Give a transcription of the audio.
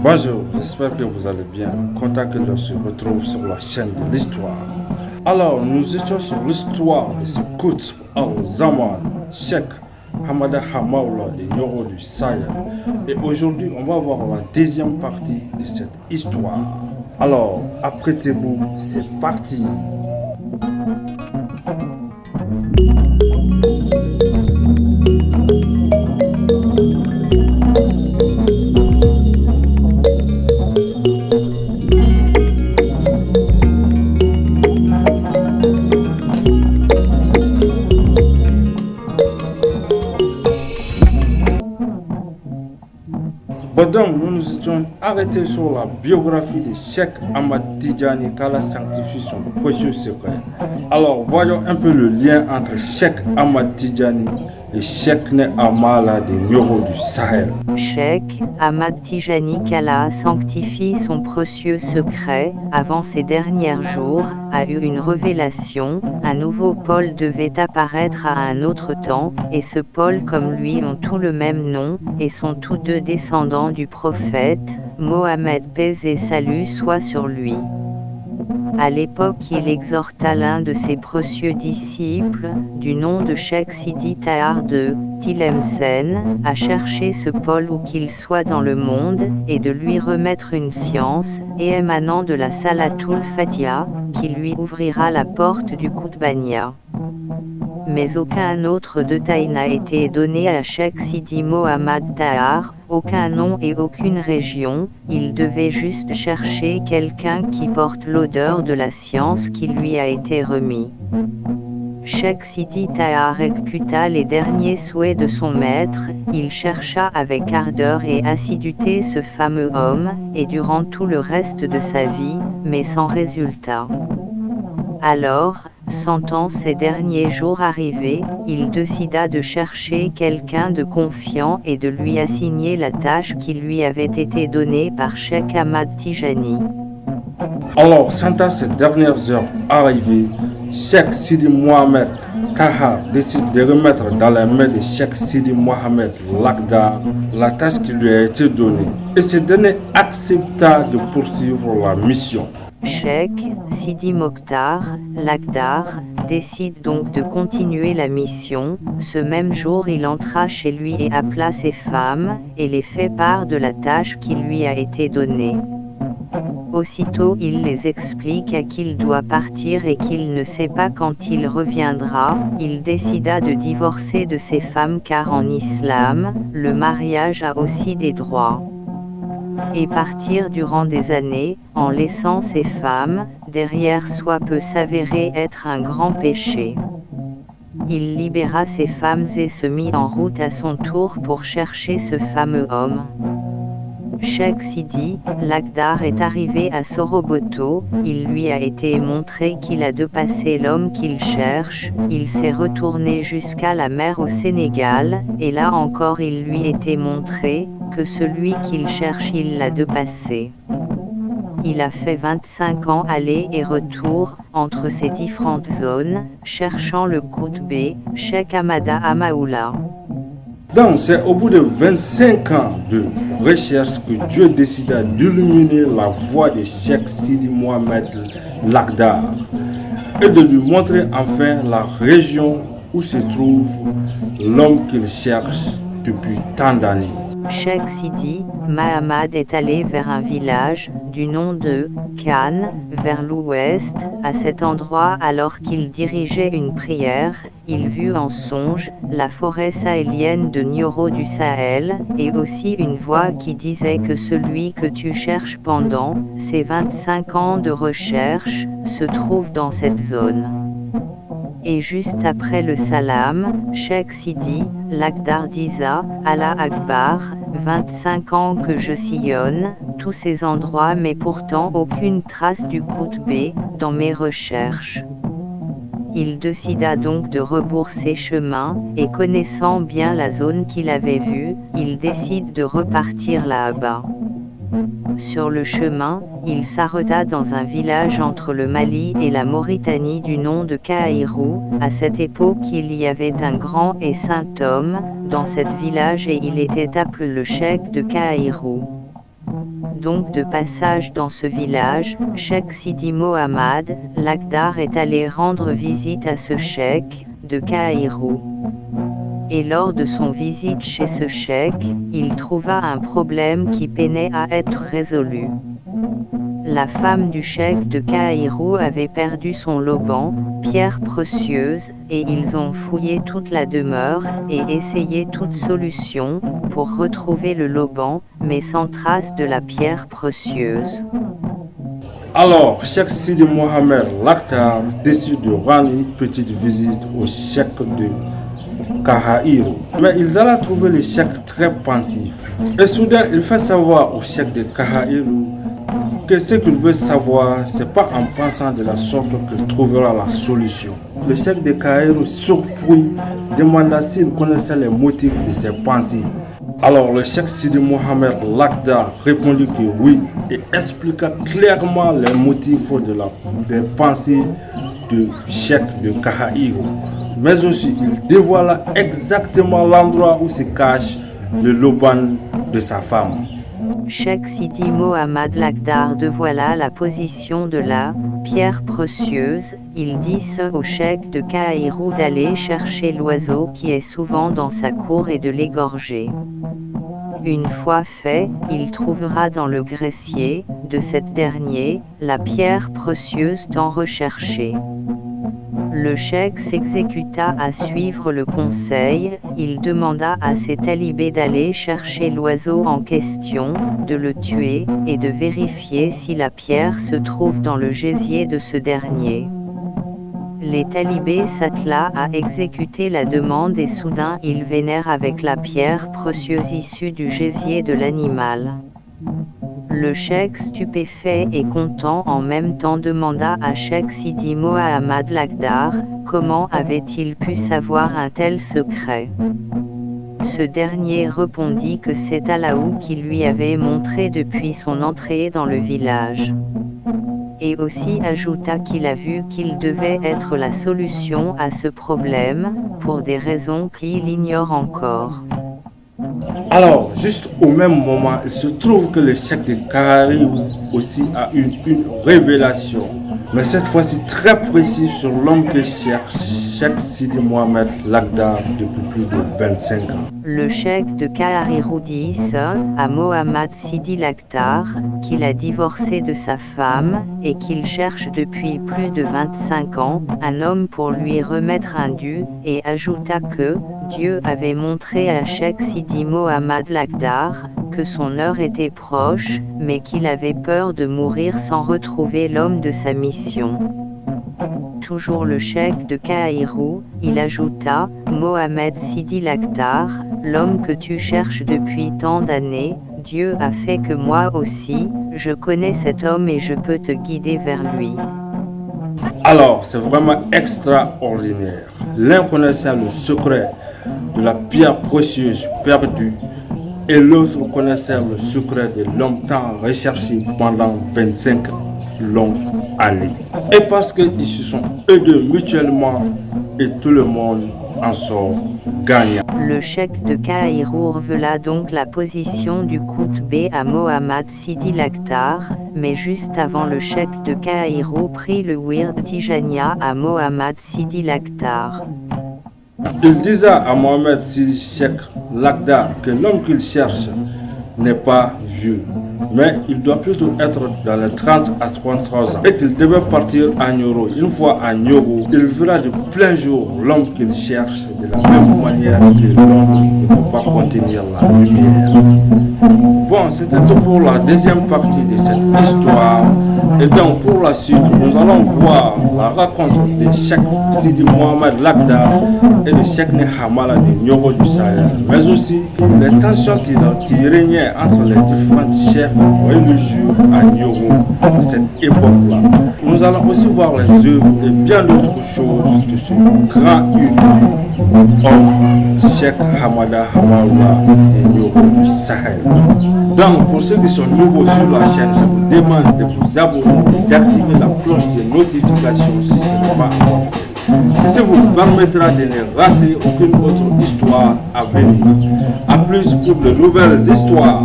Bonjour, j'espère que vous allez bien. Content que l'on se retrouve sur la chaîne de l'histoire. Alors, nous étions sur l'histoire de ce Qutb al-Zaman, Cheikh Hamada Hamaoula de Nioro du Sahel. Et aujourd'hui, on va voir la deuxième partie de cette histoire. Alors, apprêtez-vous, c'est parti. Bon donc, nous nous étions arrêtés sur la biographie de Cheikh Ahmad Tidjani qu'Allah sanctifie son précieux secret. Alors, voyons un peu le lien entre Cheikh Ahmad Tidjani et Cheikh Ne Amala de Nioro du Sahel. Cheikh Ahmad Tidjani qu'Allah sanctifie son précieux secret, avant ces derniers jours, a eu une révélation. Un nouveau pôle devait apparaître à un autre temps, et ce pôle comme lui ont tous le même nom, et sont tous deux descendants du prophète, Mohammed paix et salut soit sur lui. À l'époque, il exhorta l'un de ses précieux disciples, du nom de Cheikh Sidi Tahar de Tlemcen, à chercher ce pôle où qu'il soit dans le monde, et de lui remettre une science, et émanant de la Salatul Fatiha, qui lui ouvrira la porte du Qutbania. Mais aucun autre détail n'a été donné à Cheikh Sidi Mohammad Tahar, aucun nom et aucune région. Il devait juste chercher quelqu'un qui porte l'odeur de la science qui lui a été remis. Cheikh Sidi Tahar exécuta les derniers souhaits de son maître, il chercha avec ardeur et assiduité ce fameux homme, et durant tout le reste de sa vie, mais sans résultat. Alors, sentant ces derniers jours arriver, il décida de chercher quelqu'un de confiant et de lui assigner la tâche qui lui avait été donnée par Cheikh Ahmad Tidjani. Alors, sentant ces dernières heures arriver, Cheikh Sidi Mohamed Tahar décide de remettre dans les mains de Cheikh Sidi Mohamed Lagdar la tâche qui lui a été donnée. Et ce dernier accepta de poursuivre la mission. Cheikh Sidi Mokhtar Lagdar décide donc de continuer la mission. Ce même jour, il entra chez lui et appela ses femmes, et les fait part de la tâche qui lui a été donnée. Aussitôt il les explique qu'il doit partir et qu'il ne sait pas quand il reviendra. Il décida de divorcer de ses femmes car en islam, le mariage a aussi des droits. Et partir durant des années, en laissant ses femmes, derrière soi peut s'avérer être un grand péché. Il libéra ses femmes et se mit en route à son tour pour chercher ce fameux homme. Cheikh Sidi Lagdar est arrivé à Soroboto, il lui a été montré qu'il a dépassé l'homme qu'il cherche, il s'est retourné jusqu'à la mer au Sénégal, et là encore il lui était montré que celui qu'il cherche il l'a dépassé. Il a fait 25 ans aller et retour, entre ces différentes zones, cherchant le Qutb, Cheikh Hamada Hamaoula. Donc, c'est au bout de 25 ans de recherche que Dieu décida d'illuminer la voie de Cheikh Sidi Mohamed Lagdar et de lui montrer enfin la région où se trouve l'homme qu'il cherche depuis tant d'années. Cheikh Sidi Mohamed est allé vers un village, du nom de Khan, vers l'ouest. À cet endroit, alors qu'il dirigeait une prière, il vit en songe la forêt sahélienne de Nioro du Sahel, et aussi une voix qui disait que celui que tu cherches pendant ces 25 ans de recherche se trouve dans cette zone. Et juste après le salam, Cheikh Sidi Lagdar disa, Allah Akbar, 25 ans que je sillonne tous ces endroits mais pourtant aucune trace du Qutb dans mes recherches. Il décida donc de rebourser chemin, et connaissant bien la zone qu'il avait vue, il décide de repartir là-bas. Sur le chemin, il s'arrêta dans un village entre le Mali et la Mauritanie du nom de Kaïrou. À cette époque, il y avait un grand et saint homme dans cet village et il était appelé le cheikh de Kaïrou. Donc de passage dans ce village, Cheikh Sidi Mohammad Lakhdar est allé rendre visite à ce cheikh de Caïrou. Et lors de son visite chez ce cheikh, il trouva un problème qui peinait à être résolu. La femme du cheikh de Caïrou avait perdu son loban, pierre précieuse, et ils ont fouillé toute la demeure, et essayé toute solution, pour retrouver le loban, mais sans trace de la pierre précieuse. Alors, Cheikh Sidi Mohamed Lakhdar décide de rendre une petite visite au cheikh de Caïrou. Mais ils allaient trouver le cheikh très pensif. Et soudain, il fait savoir au cheikh de Caïrou que ce qu'il veut savoir, c'est pas en pensant de la sorte qu'il trouvera la solution. Le cheikh de Caïrou, surpris, demanda s'il connaissait les motifs de ses pensées. Alors le cheikh Sidi Mohamed Lakhdar répondit que oui et expliqua clairement les motifs des pensées du cheikh de Caïrou. Mais aussi il dévoila exactement l'endroit où se cache le loban de sa femme. Cheikh Sidi Mohammad Lakhdar dévoila la position de la pierre précieuse. Il dit au cheikh de Caïrou d'aller chercher l'oiseau qui est souvent dans sa cour et de l'égorger. Une fois fait, il trouvera dans le gressier de cet dernier la pierre précieuse tant recherchée. Le cheikh s'exécuta à suivre le conseil, il demanda à ses talibés d'aller chercher l'oiseau en question, de le tuer, et de vérifier si la pierre se trouve dans le gésier de ce dernier. Les talibés s'attela à exécuter la demande et soudain ils vinrent avec la pierre précieuse issue du gésier de l'animal. Le cheikh stupéfait et content en même temps demanda à Cheikh Sidi Mohammad Lakhdar, comment avait-il pu savoir un tel secret. Ce dernier répondit que c'est Allahou qui lui avait montré depuis son entrée dans le village. Et aussi ajouta qu'il a vu qu'il devait être la solution à ce problème, pour des raisons qu'il ignore encore. Alors, juste au même moment, il se trouve que le cheikh de Caïrou aussi a eu une révélation, mais cette fois-ci très précise sur l'homme que cherche Cheikh Sidi Mohamed Lakhdar depuis plus de 25 ans. Le cheikh de Caïrou dit à Mohammad Sidi Lakhdar qu'il a divorcé de sa femme et qu'il cherche depuis plus de 25 ans un homme pour lui remettre un dû, et ajouta que Dieu avait montré à Cheikh Sidi Mohammad Lakhdar que son heure était proche, mais qu'il avait peur de mourir sans retrouver l'homme de sa mission. Toujours le cheikh de Caïrou, il ajouta, Mohamed Sidi Lakhdar, l'homme que tu cherches depuis tant d'années, Dieu a fait que moi aussi, je connais cet homme et je peux te guider vers lui. Alors, c'est vraiment extraordinaire. L'un connaissait le secret de la pierre précieuse perdue et l'autre connaissait le secret de l'homme tant recherché pendant 25 longues années. Et parce qu'ils se sont aidés mutuellement et tout le monde en sort gagnant. Le cheikh de Caïrou révéla donc la position du Koutbé à Mohammad Sidi Lakhdar, mais juste avant le cheikh de Caïrou prit le wird Tijania à Mohammad Sidi Lakhdar. Il disait à Mohamed Sidi Cheikh Lakhdar que l'homme qu'il cherche n'est pas vieux, mais il doit plutôt être dans les 30 à 33 ans et qu'il devait partir à Nioro. Une fois à Nioro, il verra de plein jour l'homme qu'il cherche de la même manière que l'homme ne peut pas contenir la lumière. Bon, c'était tout pour la deuxième partie de cette histoire. Et donc pour la suite, nous allons voir la rencontre de Cheikh Sidi Mohamed Lakhdar et de Cheikh Hamala de Nioro du Sahel, mais aussi les tensions qui régnaient entre les différents chefs religieux à Nioro à cette époque-là. Nous allons aussi voir les œuvres et bien d'autres choses de ce grand érudit homme, Cheikh Hamada Hamala de Nioro du Sahel. Donc pour ceux qui sont nouveaux sur la chaîne, je vous demande de vous abonner et d'activer la cloche de notification si ce n'est pas encore fait. Ceci vous permettra de ne rater aucune autre histoire à venir. A plus pour de nouvelles histoires.